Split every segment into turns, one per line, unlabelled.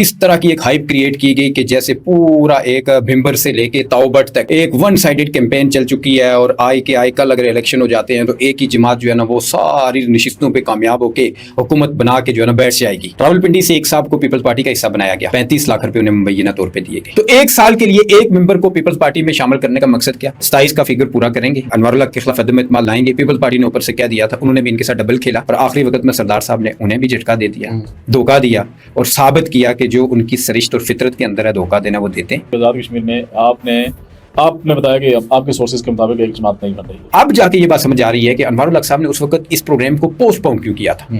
اس طرح کی ایک ہائپ کریٹ کی گئی کہ جیسے پورا ایک بھمبر سے لے کے تاؤبٹ تک ایک ون سائیڈڈ کیمپین چل چکی ہے، اور کل اگر الیکشن ہو جاتے ہیں تو ایک ہی جماعت جو ہے نا وہ ساری نشستوں پہ کامیاب ہو کے حکومت بنا کے جو ہے نا بیٹھ جائے گی۔ راولپنڈی سے ایک صاحب کو پیپلز پارٹی کا حصہ بنایا گیا، 35 لاکھ روپے انہیں مبینہ طور پہ دیے گئے۔ تو ایک سال کے لیے ایک ممبر کو پیپلز پارٹی میں شامل کرنے کا مقصد کیا؟ 27 کا فگر پورا کریں گے، انوار اللہ کے خلاف عدم اعتماد لائیں گے۔ پیپلز پارٹی نے اوپر سے کیا دیا تھا، انہوں نے بھی ان کے ساتھ ڈبل کھیلا، اور آخری وقت میں سردار صاحب نے انہیں بھی جھٹکا دے دیا، دھوکہ دیا، اور ثابت کیا کہ جو ان کی سرشت اور فطرت کے اندر ہے دھوکہ دینا وہ دیتے ہیں۔
آزاد کشمیر میں آپ نے بتایا کہ آپ کے سورسز کے مطابق ایک جماعت نہیں بن رہی ہے۔
اب جا کے یہ بات سمجھ آ رہی ہے کہ انوار الحق صاحب نے اس وقت اس پروگرام کو پوسٹ پون کیوں کیا تھا۔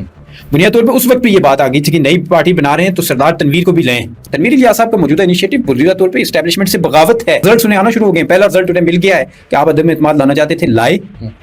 بنیاد طور پہ اس وقت پہ یہ بات آ گئی تھی کہ نئی پارٹی بنا رہے ہیں تو سردار تنویر کو بھی لیں۔ تنویر الیاس صاحب کا موجودہ انیشیٹو بنیاد طور پہ اسٹیبلشمنٹ سے بغاوت ہے۔ رزلٹس انہیں آنا شروع ہو گئے، پہلا رزلٹ انہیں مل گیا ہے کہ آپ عدم اعتماد لانا چاہتے تھے، لائے،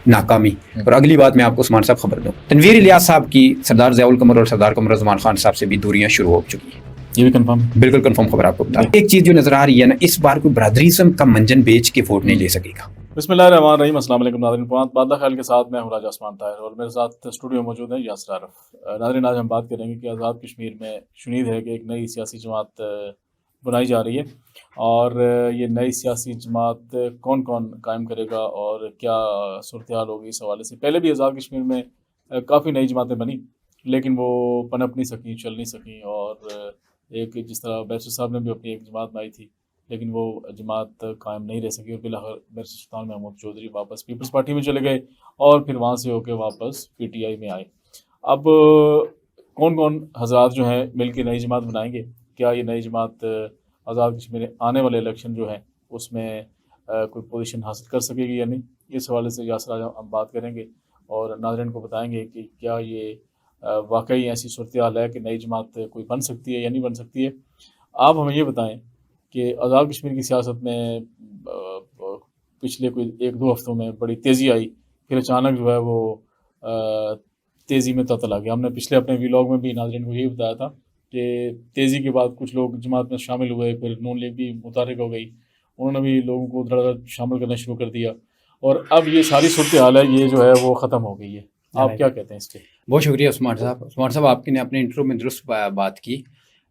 ناکامی۔ اور اگلی بات میں آپ کو عثمان صاحب خبر دوں، تنویر الیاس صاحب کی سردار ضیاء القمر اور سردار قمر رضوان خان صاحب سے بھی دوریاں شروع ہو چکی ہیں۔
یہ بھی کنفرم،
بالکل کنفرم خبر آپ کو بتا دوں۔ ایک چیز جو نظر آ رہی ہے نا، اس بار کوئی برادریزم کا منجن بیچ کے ووٹ نہیں لے سکے گا۔
بسم اللہ الرحمن الرحیم، السلام علیکم ناظرین، بادہ خیال کے ساتھ میں ہوں راجہ عثمان طاہر، اور میرے ساتھ اسٹوڈیو موجود ہیں یاسر عارف۔ ناظرین، آج ہم بات کریں گے کہ آزاد کشمیر میں شنید ہے کہ ایک نئی سیاسی جماعت بنائی جا رہی ہے، اور یہ نئی سیاسی جماعت کون کون قائم کرے گا اور کیا صورتحال ہوگی اس حوالے سے۔ پہلے بھی آزاد کشمیر میں کافی نئی جماعتیں بنی، لیکن وہ پنپ نہیں سکیں، چل نہیں سکیں، اور ایک جس طرح بیرسٹر صاحب نے بھی اپنی ایک جماعت بنائی تھی، لیکن وہ جماعت قائم نہیں رہ سکی، اور بالآخر بیرسٹر سلطان محمود چودھری واپس پیپلز پارٹی میں چلے گئے، اور پھر وہاں سے ہو کے واپس پی ٹی آئی میں آئے۔ اب کون کون حضرات جو ہیں مل کے نئی جماعت بنائیں گے؟ کیا یہ نئی جماعت آزاد کشمیر آنے والے الیکشن جو ہیں اس میں کوئی پوزیشن حاصل کر سکے گی یا نہیں؟ اس حوالے سے یاسر آج ہم بات کریں گے، اور ناظرین کو بتائیں گے کہ کیا یہ واقعی ایسی صورتحال ہے کہ نئی جماعت کوئی بن سکتی ہے یا نہیں بن سکتی ہے۔ آپ ہمیں یہ بتائیں کہ آزاد کشمیر کی سیاست میں پچھلے کوئی 1-2 ہفتوں میں بڑی تیزی آئی، پھر اچانک جو ہے وہ تیزی میں تعطل آ گیا۔ ہم نے پچھلے اپنے ویلاگ میں بھی ناظرین کو یہی بتایا تھا کہ تیزی کے بعد کچھ لوگ جماعت میں شامل ہوئے، پھر نون لیگ بھی متحرک ہو گئی، انہوں نے بھی لوگوں کو دھڑ شامل کرنا شروع کر دیا، اور اب یہ ساری صورتحال ہے یہ جو ہے وہ ختم ہو گئی ہے۔ آپ کیا کہتے ہیں اس کے؟
بہت شکریہ عثمان صاحب۔ عثمان صاحب، آپ نے اپنے انٹرو میں درست بات کی۔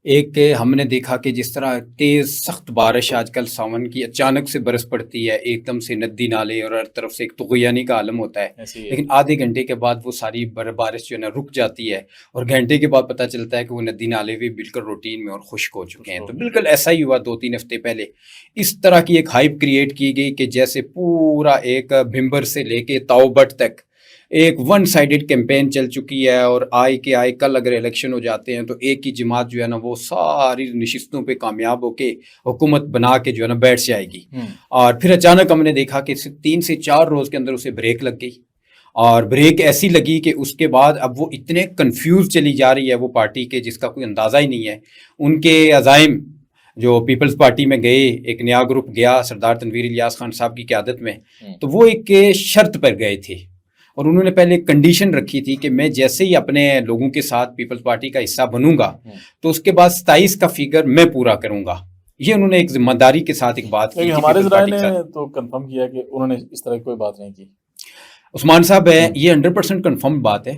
ایک ہم نے دیکھا کہ جس طرح تیز سخت بارش آج کل ساون کی اچانک سے برس پڑتی ہے، ایک دم سے ندی نالے اور ہر طرف سے ایک طغیانی کا عالم ہوتا ہے، لیکن آدھے گھنٹے کے بعد وہ ساری بارش جو ہے نا رک جاتی ہے، اور گھنٹے کے بعد پتہ چلتا ہے کہ وہ ندی نالے بھی بالکل روٹین میں اور خشک ہو چکے ہیں۔ تو بالکل ایسا ہی ہوا 2-3 ہفتے پہلے۔ اس طرح کی ایک ہائپ کریٹ کی گئی کہ جیسے پورا ایک بھمبر سے لے کے تاؤبٹ تک ایک ون سائیڈڈ کیمپین چل چکی ہے، اور کل اگر الیکشن ہو جاتے ہیں تو ایک ہی جماعت جو ہے نا وہ ساری نشستوں پہ کامیاب ہو کے حکومت بنا کے جو ہے نا بیٹھ جائے گی۔ اور پھر اچانک ہم نے دیکھا کہ 3 سے 4 روز کے اندر اسے بریک لگ گئی، اور بریک ایسی لگی کہ اس کے بعد اب وہ اتنے کنفیوز چلی جا رہی ہے وہ پارٹی کے، جس کا کوئی اندازہ ہی نہیں ہے۔ ان کے عزائم جو پیپلز پارٹی میں گئے، ایک نیا گروپ گیا سردار تنویر الیاس خان صاحب کی قیادت میں، تو وہ ایک شرط پر گئے تھے، اور انہوں نے پہلے ایک کنڈیشن رکھی تھی کہ میں جیسے ہی اپنے لوگوں کے ساتھ پیپلز پارٹی کا حصہ بنوں گا تو اس کے بعد 27 کا فگر میں پورا کروں گا۔ یہ انہوں نے ایک ذمہ داری کے ساتھ ایک بات کی۔
ہمارے ذرائع نے تو کنفرم کیا کہ انہوں نے اس طرح کوئی بات نہیں کی۔
عثمان صاحب ہے، یہ 100% کنفرم بات ہے،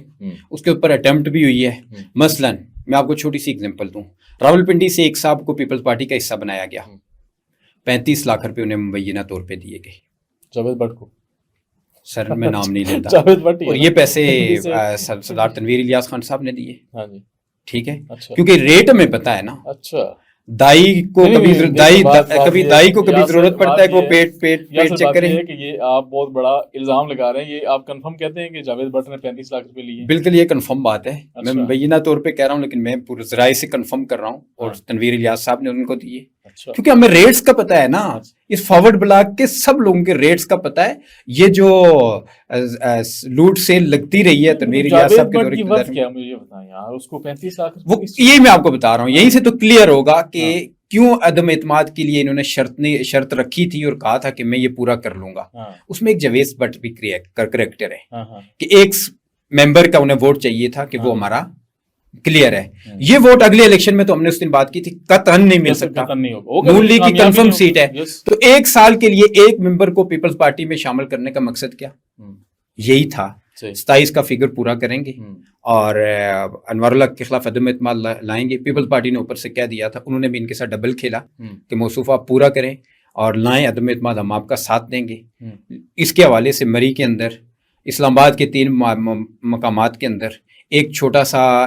اس کے اوپر اٹیمپٹ بھی ہوئی ہے۔ مثلا میں آپ کو چھوٹی سی اگزامپل دوں، راولپنڈی سے ایک صاحب کو پیپلز پارٹی کا حصہ بنایا گیا، 35 لاکھ روپے انہیں مبینہ طور پہ دیے گئے۔
جاوید بٹ کو،
سر میں نام نہیں لیتا، اور یہ پیسے سردار تنویر الیاس خان صاحب نے دیے۔ ٹھیک ہے، کیونکہ ریٹ ہمیں پتا ہے نا۔
اچھا،
دائی کو کبھی دائی کو کبھی ضرورت پڑتا ہے کہ وہ پیٹ چیک کریں۔
کہ یہ آپ بہت بڑا الزام لگا رہے ہیں، یہ آپ کنفرم کہتے ہیں کہ جاوید بٹ نے 35 لاکھ روپے لیے؟
بالکل یہ کنفرم بات ہے، میں مبینہ طور پہ کہہ رہا ہوں، لیکن میں پورے ذرائع سے کنفرم کر رہا ہوں، اور تنویر الیاس صاحب نے ان کو دیے، کیونکہ ہمیں ریٹس کا پتا ہے نا۔ اس فارورڈ بلاک کے سب لوگوں کے ریٹس کا پتا ہے۔ یہ جو لوٹ سیل لگتی رہی ہے تنویر الیاس صاحب کے دور میں، یہی میں آپ کو بتا رہا ہوں، یہیں سے تو کلیئر ہوگا کہ کیوں عدم اعتماد کے لیے انہوں نے شرط رکھی تھی اور کہا تھا کہ میں یہ پورا کر لوں گا۔ اس میں ایک جاوید بٹ بھی کریکٹر ہے کہ ایک ممبر کا انہیں ووٹ چاہیے تھا کہ وہ ہمارا کلیئر ہے۔ یہ ووٹ اگلے الیکشن میں تو ہم نے اس دن بات کی تھی، قطعاً نہیں مل سکتا، نون لیگ کی کنفرم سیٹ ہے۔ تو ایک سال کے لیے ایک ممبر کو پیپلز پارٹی میں شامل کرنے کا مقصد کیا؟ یہی تھا 27 کا فگر پورا کریں گے اور انوار الحق کے خلاف عدم اعتماد لائیں گے. پیپلز پارٹی نے اوپر سے کہہ دیا تھا, انہوں نے بھی ان کے ساتھ ڈبل کھیلا کہ موصوف آپ پورا کریں اور لائیں عدم اعتماد, ہم آپ کا ساتھ دیں گے. اس کے حوالے سے مری کے اندر, اسلام آباد کے 3 مقامات کے اندر ایک چھوٹا سا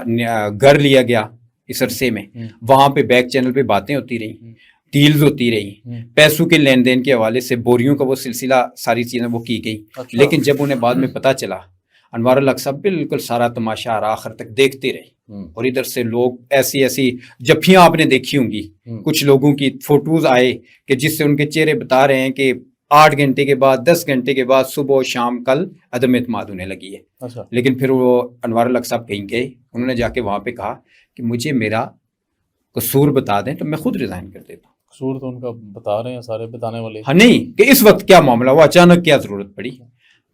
گھر لیا گیا اس عرصے میں, وہاں پہ بیک چینل پہ باتیں ہوتی رہیں, ڈیلز ہوتی رہی, پیسوں کے لین دین کے حوالے سے بوریوں کا وہ سلسلہ, ساری چیزیں وہ کی گئی. لیکن جب انہیں بعد میں پتہ چلا, انوار الحق صاحب بالکل سارا تماشا آخر تک دیکھتے رہے اور ادھر سے لوگ ایسی جفیاں آپ نے دیکھی ہوں گی, کچھ لوگوں کی فوٹوز آئے کہ جس سے ان کے چہرے بتا رہے ہیں کہ 8 گھنٹے کے بعد 10 گھنٹے کے بعد صبح و شام کل عدم اعتماد ہونے لگی ہے. لیکن پھر وہ انوار الحق صاحب کہیں گئے, انہوں نے جا کے وہاں پہ کہا کہ مجھے میرا قصور بتا دیں تو میں خود ریزائن کر دیتا ہوں.
قصور تو ان کا بتا رہے ہیں سارے بتانے والے.
ہاں نہیں کہ اس وقت کیا معاملہ ہوا, اچانک کیا ضرورت پڑی.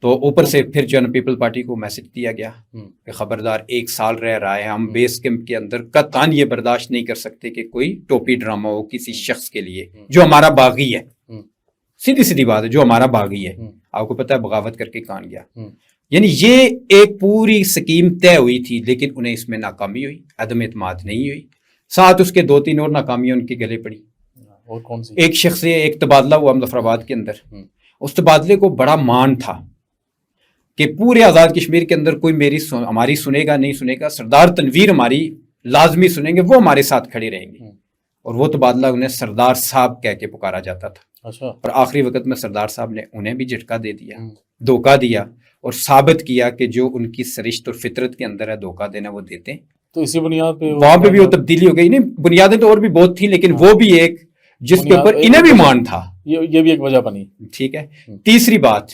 تو اوپر سے پھر جو ہے نا پیپل پارٹی کو میسج دیا گیا کہ خبردار 1 سال رہ رہا ہے, ہم بیس کیمپ کے اندر قطعاً یہ برداشت نہیں کر سکتے کہ کوئی ٹوپی ڈرامہ ہو کسی شخص کے لیے جو ہمارا باغی ہے. سیدھی بات ہے, جو ہمارا باغی ہے. آپ کو پتہ ہے بغاوت کر کے کہاں گیا. یعنی یہ ایک پوری سکیم طے ہوئی تھی, لیکن انہیں اس میں ناکامی ہوئی, عدم اعتماد نہیں ہوئی. ساتھ اس کے 2-3 اور ناکامیاں ان کے گلے پڑی.
اور کون سی؟
ایک شخص سے ایک تبادلہ ہوا مظفرآباد کے اندر. اس تبادلے کو بڑا مان تھا کہ پورے آزاد کشمیر کے اندر کوئی ہماری سنے گا نہیں سنے گا, سردار تنویر ہماری لازمی سنیں گے, وہ ہمارے ساتھ کھڑے رہیں گے. اور وہ تبادلہ انہیں سردار صاحب کہہ کے پکارا جاتا تھا. اور آخری وقت میں سردار صاحب نے انہیں بھی جھٹکا دے دیا, دھوکہ دیا اور ثابت کیا کہ جو ان کی سرشت اور فطرت کے اندر ہے دھوکہ دینا وہ دیتے ہیں.
تو اسی بنیاد پہ
وہاں پہ بھی وہ تبدیلی ہو گئی. نہیں, بنیادیں تو اور بھی بہت تھیں, لیکن وہ بھی ایک جس کے اوپر انہیں بھی مان تھا,
یہ بھی ایک وجہ بنی.
ٹھیک ہے. تیسری بات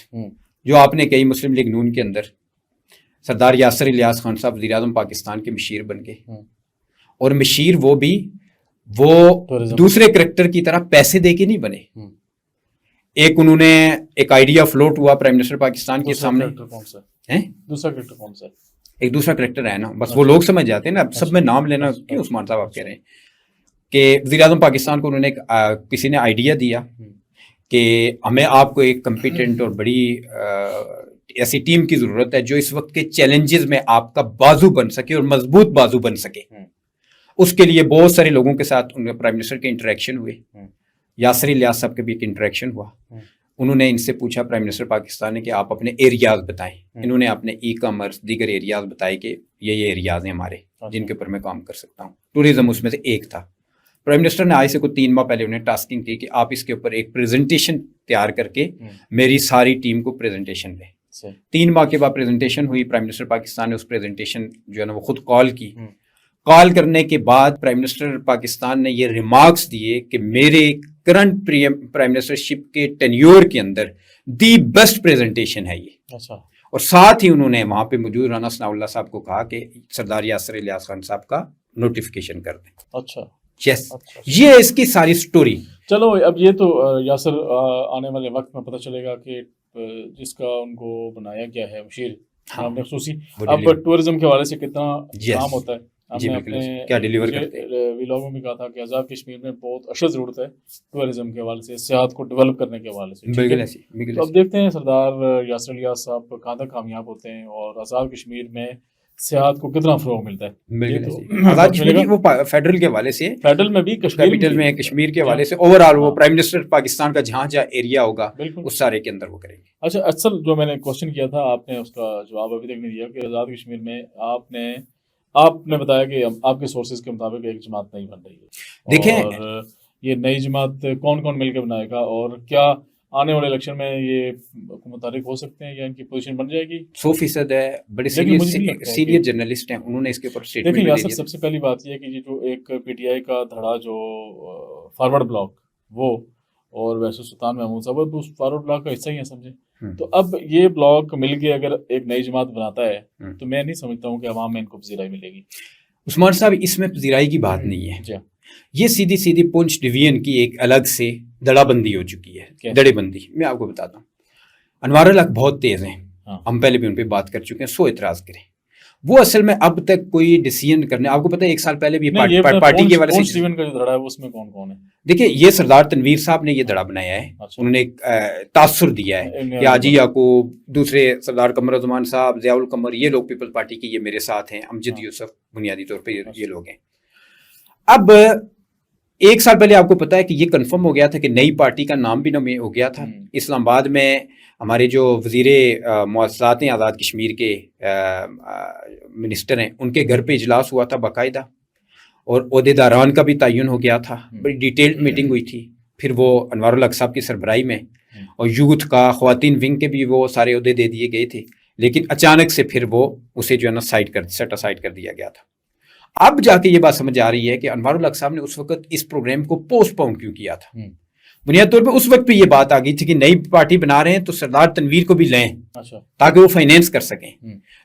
جو آپ نے کہی, مسلم لیگ نون کے اندر سردار یاسر الیاس خان صاحب وزیر اعظم پاکستان کے مشیر بن گئے. اور مشیر وہ دوسرے کریکٹر کی طرح پیسے دے کے نہیں بنے. ایک انہوں نے ایک آئیڈیا فلوٹ ہوا پرائم منسٹر پاکستان کے سامنے.
دوسرا کریکٹر کون سا؟
ایک دوسرا کریکٹر ہے نا, بس وہ لوگ سمجھ جاتے ہیں نا, سب میں نام لینا کیوں عثمان صاحب آپ کہہ رہے ہیں. کہ وزیر اعظم پاکستان کو انہوں نے کسی نے آئیڈیا دیا کہ ہمیں آپ کو ایک کمپیٹنٹ اور بڑی ایسی ٹیم کی ضرورت ہے جو اس وقت کے چیلنجز میں آپ کا بازو بن سکے اور مضبوط بازو بن سکے. اس کے لیے بہت سارے لوگوں کے ساتھ پرائم منسٹر کے انٹریکشن ہوئے. یاسر الیاس صاحب کے بھی ایک انٹریکشن ہوا. انہوں نے ان سے پوچھا پرائم منسٹر پاکستان نے کہ آپ اپنے ایریاز بتائیں. انہوں نے اپنے ای کامرس دیگر ایریاز بتائے کہ یہ ایریاز ہیں ہمارے جن کے اوپر میں کام کر سکتا ہوں. ٹوریزم اس میں سے ایک تھا. پرائم منسٹر نے آج سے کوئی 3 ماہ پہلے انہیں ٹاسکنگ دی کہ آپ اس کے اوپر ایک پریزنٹیشن تیار کر کے میری ساری ٹیم کو پریزنٹیشن دیں. 3 ماہ کے بعد پریزنٹیشن ہوئی. پرائم منسٹر پاکستان نے اس پریزنٹیشن جو ہے نا وہ خود کال کی. کال کرنے کے بعد پرائم منسٹر پاکستان نے یہ ریمارکس دیے کہ میرے کرنٹ پرائم منسٹرشپ کے ٹینیور کے اندر دی بیسٹ پریزنٹیشن ہے یہ. اور ساتھ ہی انہوں نے وہاں پہ موجود رانا ثناء اللہ صاحب کو کہا کہ سردار یاسر الیاس خان صاحب کا نوٹیفیکیشن کر دیں.
اچھا
یس, یہ اس کی ساری سٹوری.
چلو اب یہ تو یاسر آنے والے وقت میں پتہ چلے گا کہ جس کا ان کو بنایا گیا ہے مشیر نام خصوصی, اب ٹورزم کے حوالے سے کتنا کام ہوتا ہے. ہم نے اپنے
کیا ڈیلیور کرتے ہیں
ویلاگوں میں کہا تھا کہ آزاد کشمیر میں بہت اشد ضرورت ہے ٹورزم کے حوالے سے, سیاحت کو ڈیولپ کرنے کے حوالے سے. تو اب دیکھتے ہیں سردار یاسر الیاس صاحب کہاں تک کامیاب ہوتے ہیں اور آزاد کشمیر میں سیاحت کو کتنا فروغ ملتا ہے.
آزاد کشمیر وہ فیڈرل کے حوالے سے,
فیڈرل میں بھی
کیپٹل میں کشمیر کے حوالے سے اوور آل وہ پرائم منسٹر پاکستان کا جہاں جہاں ایریا ہوگا اس سارے کے اندر وہ کریں گے.
اچھا, اصل جو میں نے کوشچن کیا تھا آپ نے اس کا جواب ابھی تک نہیں دیا کہ آزاد کشمیر میں آپ نے بتایا کہ آپ کے سورسز کے مطابق ایک جماعت نہیں بن رہی ہے.
دیکھیں
اور یہ نئی جماعت کون کون مل کے بنائے گا اور کیا آنے والے الیکشن میں یہ متحرک ہو سکتے ہیں یا ان کی پوزیشن بن جائے گی؟
100% ہے. بڑے سینئر جرنلسٹ ہیں, انہوں نے اس کے اوپر
اسٹیٹمنٹ دیا. یاسر سب سے پہلی بات یہ ہے کہ یہ جو ایک پی ٹی آئی کا دھڑا جو فارورڈ بلاک وہ اور ویسے سلطان محمود صاحب اس فارورڈ بلاک کا حصہ ہی ہیں سمجھے. تو اب یہ بلاک مل کے اگر ایک نئی جماعت بناتا ہے تو میں نہیں سمجھتا ہوں کہ عوام میں ان کو پذیرائی ملے گی.
عثمان صاحب اس میں پذیرائی کی بات نہیں ہے. یہ سیدھی پونچھ ڈویژن کی ایک الگ سے دڑا بندی ہو چکی ہے. دڑے بندی میں آپ کو بتاتا ہوں. انوار الحق بہت تیز ہیں, ہم پہلے بھی ان پہ بات کر چکے ہیں, سو اعتراض کریں. وہ اصل میں اب تک کوئی ڈیسیژن کرنے، آپ کو پتہ ہے 1 سال پہلے بھی
نہیں، یہ
پارٹی کے والے
پون
سے
اسٹیون کا جو دھڑا ہے اس میں کون کون ہے؟
دیکھیے یہ سردار تنویر صاحب نے یہ دڑا بنایا ہے،
اچھا،
انہوں نے ایک تاثر دیا ہے کہ حاجی یعقوب، دوسرے سردار قمر الزمان صاحب، ضیاء القمر، یہ لوگ پیپل پارٹی کے یہ میرے ساتھ ہیں، امجد یوسف بنیادی طور پہ یہ لوگ ہیں۔ اب 1 سال پہلے آپ کو پتا ہے کہ یہ کنفرم ہو گیا تھا کہ نئی پارٹی کا نام بھی نامے ہو گیا تھا۔ اسلام آباد میں ہمارے جو وزیر مواصلات ہیں آزاد کشمیر کے منسٹر ہیں، ان کے گھر پہ اجلاس ہوا تھا باقاعدہ، اور عہدیداران کا بھی تعین ہو گیا تھا، بڑی ڈیٹیلڈ میٹنگ ہوئی تھی۔ پھر وہ انوار الحق صاحب کی سربراہی میں، اور یوتھ کا، خواتین ونگ کے بھی وہ سارے عہدے دے دیے گئے تھے، لیکن اچانک سے پھر وہ اسے جو ہے نا سیٹ اسائڈ کر دیا گیا تھا۔ اب جا کے یہ بات سمجھ آ رہی ہے کہ انوار الحق صاحب نے اس وقت اس پروگرام کو پوسٹ پون کیوں کیا تھا۔ بنیادی طور پہ اس وقت پہ یہ بات آ گئی تھی کہ نئی پارٹی بنا رہے ہیں تو سردار تنویر کو بھی لیں تاکہ وہ فائنینس کر سکیں،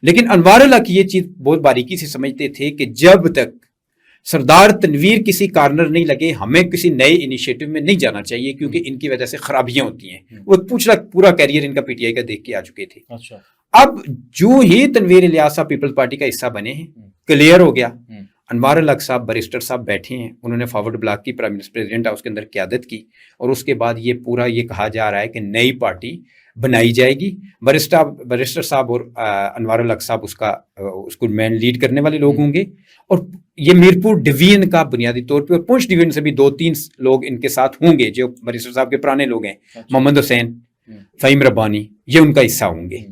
لیکن انوار الحق یہ چیز بہت باریکی سے سمجھتے تھے کہ جب تک سردار تنویر کسی کارنر نہیں لگے ہمیں کسی نئے انیشیٹو میں نہیں جانا چاہیے، کیونکہ ان کی وجہ سے خرابیاں ہوتی ہیں۔ وہ پورا کیریئر ان کا پی ٹی آئی کا دیکھ کے آ چکے تھے۔ اب جو ہی تنویر الیاس صاحب پیپلز پارٹی کا حصہ بنے ہیں، کلیئر ہو گیا، انوار الحق صاحب بیرسٹر صاحب بیٹھے ہیں، انہوں نے فارورڈ بلاک کی پریزیڈنٹ ہاؤس کے اندر قیادت کی، اور اس کے بعد یہ پورا یہ کہا جا رہا ہے کہ نئی پارٹی بنائی جائے گی۔ بیرسٹر صاحب اور انوار الحق صاحب اس کو مین لیڈ کرنے والے لوگ ہوں گے، اور یہ میرپور ڈویژن کا بنیادی طور پہ، اور پونچھ ڈویژن سے بھی 2-3 لوگ ان کے ساتھ ہوں گے جو بیرسٹر صاحب کے پرانے لوگ ہیں، محمد حسین، فہیم ربانی، یہ ان کا حصہ ہوں گے۔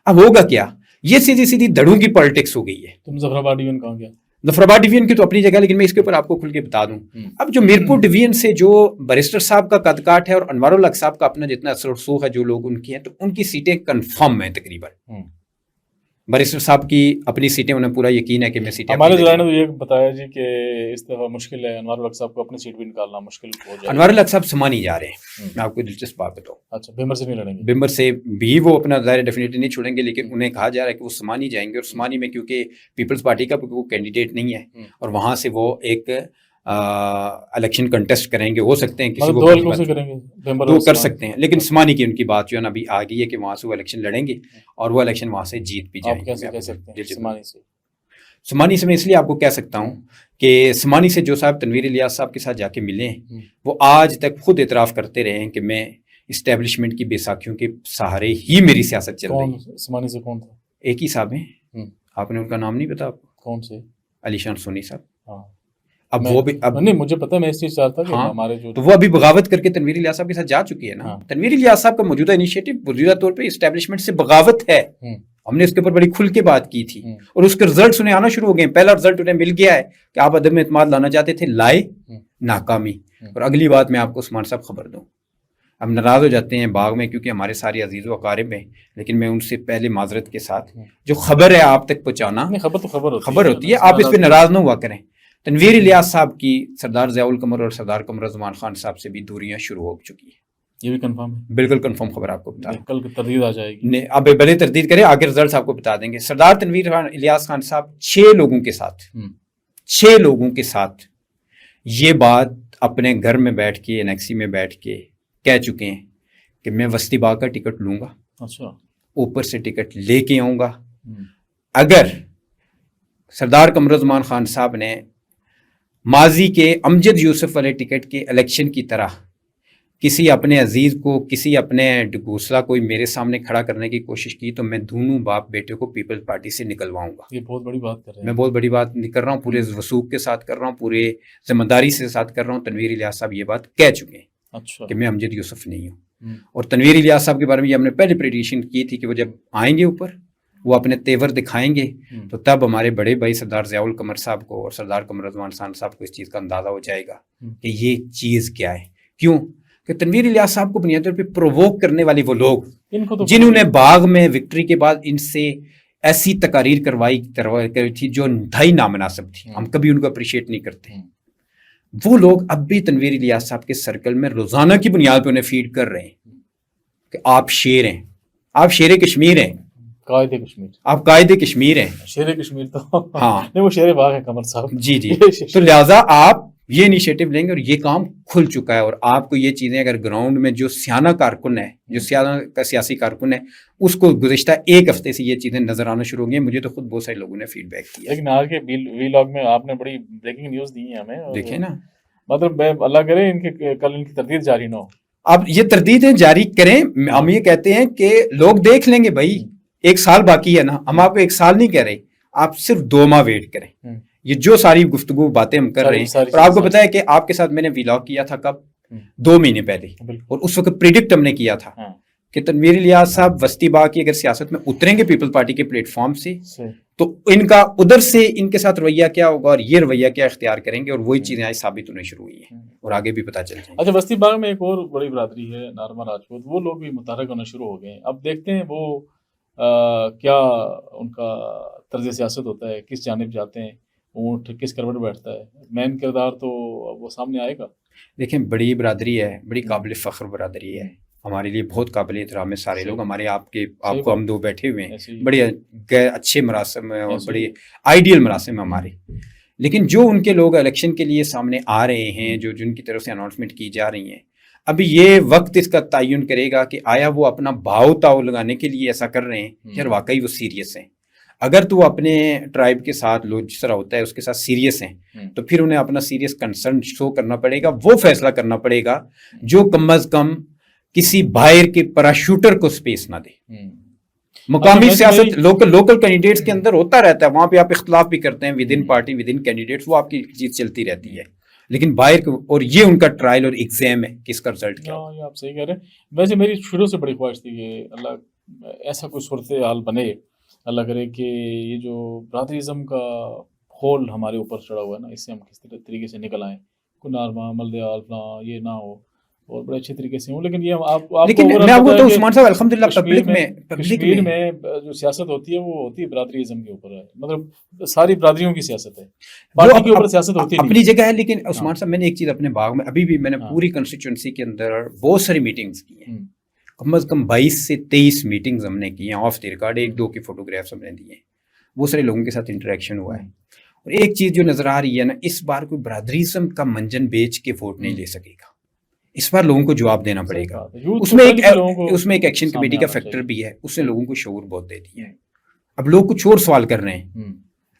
اب ہوگا کیا، یہ سیدھی دڑوں کی پالیٹکس ہو گئی ہے۔
تم ظفر آباد ڈویژن کہاں گیا؟
ظفر آباد ڈویژن کی تو اپنی جگہ، لیکن میں اس کے اوپر آپ کو کھل کے بتا دوں، اب جو میرپور ڈویژن سے جو بیرسٹر صاحب کا قد کاٹ ہے اور انوار الحق صاحب کا اپنا جتنا اثر و رسوخ ہے، جو لوگ ان کی ہیں، تو ان کی سیٹیں کنفرم ہیں تقریباً۔ بیرسٹر صاحب کی اپنی سیٹیں، انہیں پورا یقین ہے کہ میں سیٹیں،
ہمارے ذرائع نے تو یہ بتایا جی کہ اس دفعہ مشکل ہے، انوار الحق صاحب کو اپنی سیٹ بھی نکالنا مشکل ہو جائے۔
انوار الحق صاحب سمانی جا رہے ہیں، میں آپ کو دلچسپ بات بتاؤں۔
اچھا، بمبر سے نہیں لڑیں گے؟
بمبر سے بھی وہ اپنا ظاہر ڈیفینیٹلی نہیں چھوڑیں گے، لیکن انہیں کہا جا رہا ہے کہ وہ سمانی جائیں گے، اور سمانی میں کیونکہ پیپلز پارٹی کا وہ کینڈیڈیٹ نہیں ہے، اور وہاں سے وہ ایک الیکشن کنٹیسٹ کریں گے، ہو سکتے ہیں کسی کو دو کر سکتے ہیں، لیکن سمانی کی ان کی بات جو ہے نا ابھی آ گئی ہے کہ وہاں سے وہ الیکشن لڑیں گے، اور وہ الیکشن وہاں سے جیت بھی جائیں گے۔ سمانی سے میں اس لیے آپ کو کہہ سکتا ہوں کہ سمانی سے جو صاحب تنویر الیاس صاحب کے ساتھ جا کے ملے ہیں، وہ آج تک خود اعتراف کرتے رہے ہیں کہ میں اسٹیبلشمنٹ کی بیساکھیوں کے سہارے ہی میری سیاست چل رہی ہے۔
سمانی سے کون تھا؟
ایک ہی صاحب ہیں، آپ نے ان کا نام نہیں پتا آپ کو؟
کون سے؟
علی شان سونی صاحب۔
ہاں،
اب وہ بھی
نہیں مجھے پتا، میں اس چیز چاہتا کہ ہمارے جو،
تو وہ ابھی بغاوت کر کے تنویر الیاس صاحب کے ساتھ جا چکی ہے نا۔ تنویر الیاس صاحب کا موجودہ انیشیٹو موجودہ طور پہ اسٹیبلشمنٹ سے بغاوت ہے، ہم نے اس کے اوپر بڑی کھل کے بات کی تھی، اور اس کے رزلٹس انہیں آنا شروع ہو گئے۔ پہلا رزلٹ انہیں مل گیا ہے کہ آپ عدم اعتماد لانا چاہتے تھے، لائے، ناکامی۔ اور اگلی بات میں آپ کو عثمان صاحب خبر دوں، اب ناراض ہو جاتے ہیں باغ میں کیونکہ ہمارے سارے عزیز و اقارب ہیں، لیکن میں ان سے پہلے معذرت کے ساتھ جو خبر ہے آپ تک پہنچانا، خبر ہوتی ہے، آپ اس پہ ناراض نہ ہوا کریں۔ تنویر الیاس صاحب کی سردار ضیاء القمر اور سردار قمر الزمان خان صاحب سے بھی دوریاں شروع ہو چکی ہیں۔
یہ بھی کنفرم ہے؟
بالکل کنفرم خبر آپ کو بتا رہا ہوں،
کل تردید آ جائے گی؟
نہیں، اب بھلے تردید کریں، آگے رزلٹس آپ کو بتا دیں گے۔ سردار تنویر الیاس خان صاحب 6 لوگوں کے ساتھ یہ بات اپنے گھر میں بیٹھ کے، انیکسی میں بیٹھ کے کہہ چکے ہیں کہ میں وسطی باغ کا ٹکٹ لوں گا،
اچھا،
اوپر سے ٹکٹ لے کے آؤں گا۔ اگر سردار قمر الزمان خان صاحب نے ماضی کے امجد یوسف والے ٹکٹ کے الیکشن کی طرح کسی اپنے عزیز کو، کسی اپنے ڈگوسلا کوئی میرے سامنے کھڑا کرنے کی کوشش کی، تو میں دونوں باپ بیٹے کو پیپلز پارٹی سے نکلواؤں گا۔
یہ بہت بڑی بات کر رہے ہیں۔
میں بہت بڑی بات نہیں کر رہا ہوں، پورے وثوق کے ساتھ کر رہا ہوں، پورے ذمہ داری سے ساتھ کر رہا ہوں۔ تنویر الیاس صاحب یہ بات کہہ چکے ہیں،
اچھا،
کہ میں امجد یوسف نہیں ہوں۔ اور تنویر الیاس صاحب کے بارے میں یہ ہم نے پہلے پریڈکشن کی تھی کہ وہ جب آئیں گے اوپر، وہ اپنے تیور دکھائیں گے، تو تب ہمارے بڑے بھائی سردار ضیاء القمر صاحب کو اور سردار قمر الزمان خان صاحب کو اس چیز کا اندازہ ہو جائے گا کہ یہ چیز کیا ہے۔ کیوں کہ تنویر الیاس صاحب کو بنیادی طور پہ پرووک کرنے والے وہ لوگ جنہوں نے باغ میں وکٹری کے بعد ان سے ایسی تقاریر کروائی تھی جو انتہائی نامناسب تھی، ہم کبھی ان کو اپریشیٹ نہیں کرتے، وہ لوگ اب بھی تنویر الیاس صاحب کے سرکل میں روزانہ کی بنیاد پہ انہیں فیڈ کر رہے ہیں کہ آپ شیر ہیں، آپ شیر کشمیر ہیں،
قائد کشمیر، آپ
قائد کشمیر ہیں۔
شیر کشمیر تو
ہاں،
نہیں، وہ شیر باغ ہے قمر صاحب۔
جی، تو لہٰذا آپ یہ انیشیٹو لیں گے اور یہ کام کھل چکا ہے. اور آپ کو یہ چیزیں اگر گراؤنڈ میں جو سیانہ کارکن ہے, جو سیاسی کارکن ہے, اس کو گزشتہ ایک ہفتے سے یہ چیزیں نظر آنا شروع ہو گئی ہیں. مجھے تو خود بہت سارے لوگوں نے فیڈ بیک کیا.
لیکن آج کے وی لاگ میں آپ نے بڑی بریکنگ نیوز دی ہے ہمیں,
دیکھیں نا,
مطلب اللہ کرے ان کے کل ان کی تردید جاری نہ ہو.
اب یہ تردیدیں جاری کریں. ہم یہ کہتے ہیں کہ لوگ دیکھ لیں گے بھائی, 1 سال باقی ہے نا, ہم آپ کو 1 سال نہیں کہہ رہے, آپ صرف 2 ماہ ویٹ کریں. یہ جو ساری گفتگو باتیں ہم کر رہے ہیں, اور آپ کو پتا ہے کہ آپ کے ساتھ میں نے ویلاگ کیا تھا کب, 2 مہینے پہلے, اور اس وقت پریڈکٹ ہم نے کیا تھا کہ تنویر الیاس صاحب وسطی باغ کی اگر سیاست میں اتریں گے پیپل پارٹی کے پلیٹ فارم سے تو ان کا ادھر سے ان کے ساتھ رویہ کیا ہوگا اور یہ رویہ کیا اختیار کریں گے, اور وہی چیزیں آج ثابت ہونے شروع ہوئی ہیں اور آگے بھی پتہ چل جائیں.
اچھا, وسطی باغ میں ایک اور بڑی برادری ہے نارما راجپوت, وہ لوگ بھی متحرک ہونا شروع ہو گئے ہیں. اب دیکھتے ہیں وہ کیا ان کا طرز سیاست ہوتا ہے, کس جانب جاتے ہیں, اونٹ کس کروٹ بیٹھتا ہے. مین کردار تو وہ سامنے آئے گا.
دیکھیں بڑی برادری ہے, بڑی قابل فخر برادری ہے, ہمارے لیے بہت قابل احترام ہے. سارے لوگ ہمارے آپ کو ہم 2 بیٹھے ہوئے ہیں, بڑے اچھے مراسم ہیں اور بڑے آئیڈیل مراسم ہیں ہمارے. لیکن جو ان کے لوگ الیکشن کے لیے سامنے آ رہے ہیں, جو جن کی طرف سے اناؤنسمنٹ کی جا رہی ہیں, ابھی یہ وقت اس کا تعین کرے گا کہ آیا وہ اپنا بھاؤ تاؤ لگانے کے لیے ایسا کر رہے ہیں یا واقعی وہ سیریس ہیں. اگر تو وہ اپنے ٹرائب کے ساتھ لوگ جس طرح ہوتا ہے اس کے ساتھ سیریس ہیں تو پھر انہیں اپنا سیریس کنسرن شو کرنا پڑے گا. وہ فیصلہ کرنا پڑے گا جو کم از کم کسی باہر کے پراشوٹر کو سپیس نہ دے. مقامی سیاست لوکل کینڈیڈیٹس کے اندر ہوتا رہتا ہے, وہاں پہ آپ اختلاف بھی کرتے ہیں with in party with in candidates, وہ آپ کی چیز چلتی رہتی ہے. لیکن باہر کو, اور یہ ان کا ٹرائل اور ایگزام ہے کہ اس کا رزلٹ کیا.
یہ آپ صحیح کہہ رہے ہیں. ویسے میری شروع سے بڑی خواہش تھی کہ اللہ ایسا کوئی صورتحال بنے, اللہ کرے کہ یہ جو برادریزم کا خول ہمارے اوپر چڑھا ہوا ہے نا, اس سے ہم کس طریقے سے نکل آئیں, کوئی نارما ملدیال فلاں یہ نہ ہو اور بڑے اچھے طریقے سے ہوں. لیکن یہ
لیکن میں آپ کو تو عثمان صاحب الحمدللہ
کشمیر میں جو سیاست ہوتی ہے وہ ہوتی ہے برادریزم کے اوپر ہے, مطلب ساری برادریوں کی سیاست ہے, پارٹی کے اوپر سیاست ہوتی ہے
اپنی جگہ ہے. لیکن عثمان صاحب میں نے ایک چیز اپنے باغ میں ابھی بھی میں نے پوری کنسٹیچوئنسی کے اندر بہت ساری میٹنگز کی ہیں, کم از کم 22 سے 23 میٹنگز ہم نے کی ہیں آف دی ریکارڈ, 1-2 کی فوٹوگرافس ہم نے دی ہیں. بہت سارے لوگوں کے ساتھ انٹریکشن ہوا ہے. اور ایک چیز جو نظر آ رہی ہے نا, اس بار کوئی برادریزم کا منجن بیچ کے ووٹ نہیں لے سکے گا. اس بار لوگوں کو جواب دینا پڑے گا. اس میں ایک ایکشن کمیٹی کا فیکٹر بھی ہے, اس نے لوگوں کو شعور بہت دے دیا ہے. اب لوگ کچھ اور سوال کر رہے ہیں,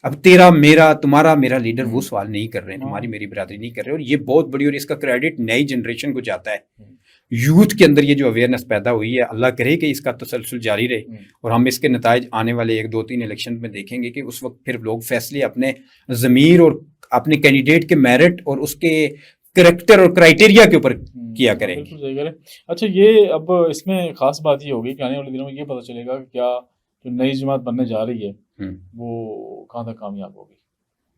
اب تیرا میرا تمہارا میرا لیڈر وہ سوال نہیں کر رہے ہیں, تمہاری میری برادری نہیں کر رہے. اور یہ بہت بڑی, اور اس کا کریڈٹ نئی جنریشن کو جاتا ہے. یوتھ کے اندر یہ جو اویئرنیس پیدا ہوئی ہے, اللہ کرے کہ اس کا تسلسل جاری رہے, اور ہم اس کے نتائج آنے والے 1-2-3 الیکشن میں دیکھیں گے کہ اس وقت پھر لوگ فیصلے اپنے ضمیر اور اپنے کینڈیڈیٹ کے میرٹ اور اس کے کریکٹر اور کرائٹیریا کے اوپر کیا کریں گے.
اچھا, یہ اب اس میں خاص بات یہ ہوگی کہ آنے والے دنوں میں یہ پتہ چلے گا کہ کیا جو نئی جماعت بننے جا رہی ہے وہ کہاں تک کامیاب ہوگی.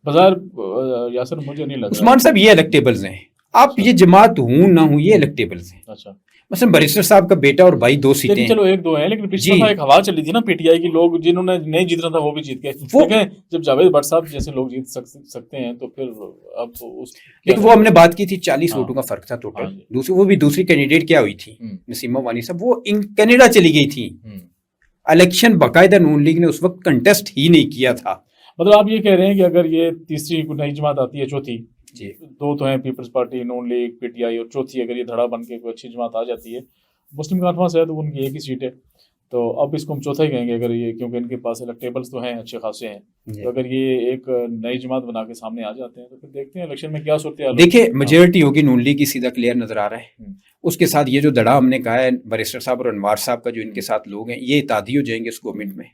بظاہر یاسر مجھے نہیں لگتا
عثمان صاحب یہ الیکٹیبلز ہیں, آپ یہ جماعت ہوں نہ ہوں یہ الیکٹیبلز ہیں.
اچھا,
مثلا بیرسٹر صاحب کا بیٹا اور بھائی 2 سیٹیں,
چلو 1-2 ہیں, لیکن پچھلے دفعہ ایک ہوا چلی تھی نا پی ٹی آئی کی, لوگ جنہوں نے نہیں جیتنا تھا وہ بھی جیت گئے. دیکھیں جب جاوید بٹ صاحب جیسے لوگ جیت سکتے ہیں تو پھر اب
لیکن وہ ہم نے بات کی تھی 40 ووٹوں کا فرق تھا ٹوٹل. وہ بھی دوسری کینڈیڈیٹ کیا ہوئی تھی نسیمہ وانی صاحب, وہ کینیڈا چلی گئی تھی. الیکشن باقاعدہ نون لیگ نے اس وقت کنٹیسٹ ہی نہیں کیا تھا.
مطلب آپ یہ کہہ رہے ہیں کہ اگر یہ تیسری نئی جماعت آتی ہے, چوتھی, 2 تو ہیں People's Party, Noon League, P T I, اور چوتھی اگر یہ دھڑا بن کے کوئی اچھی جماعت آ جاتی ہے, مسلم کانفرنس ہے تو ان کی ایک ہی سیٹ ہے, تو اب اس کو ہم چوتھا ہی کہیں گے اگر یہ, کیونکہ ان کے پاس الیکٹیبلز تو ہیں اچھے خاصے ہیں. تو اگر یہ ایک نئی جماعت بنا کے سامنے آ جاتے ہیں تو پھر دیکھتے ہیں الیکشن میں کیا صورتحال.
دیکھیں میجورٹی ہوگی نون لیگ کی, سیدھا کلیئر نظر آ رہا ہے. اس کے ساتھ یہ جو دڑا ہم نے کہا ہے بیرسٹر صاحب اور انوار صاحب کا, جو ان کے ساتھ لوگ ہیں, یہ اتحادی ہو جائیں گے اس گورنمنٹ میں.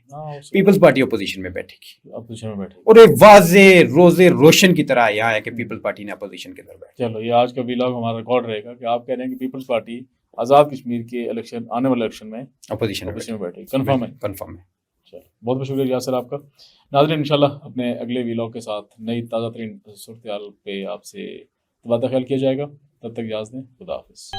پیپلز پارٹی اپوزیشن میں بیٹھے گی, اور ایک واضح روزے روشن کی طرح یہاں ہے کہ پیپلز پارٹی نے اپوزیشن کے اندر بیٹھے.
چلو, یہ آج کا ویلاگ ہمارا ریکارڈ رہے گا کہ آپ کہہ رہے ہیں کہ پیپلز پارٹی آزاد کشمیر کے الیکشن, آنے والے الیکشن میں
اپوزیشن
میں بیٹھے. کنفرم ہے؟
کنفرم ہے.
چلو, بہت بہت شکریہ یاسر آپ کا. ناظرین انشاءاللہ اپنے اگلے ویلاگ کے ساتھ نئی تازہ ترین صورتحال پہ آپ سے تبادلہ خیال کیا جائے گا. تب تک اجازت دیں, خدا حافظ.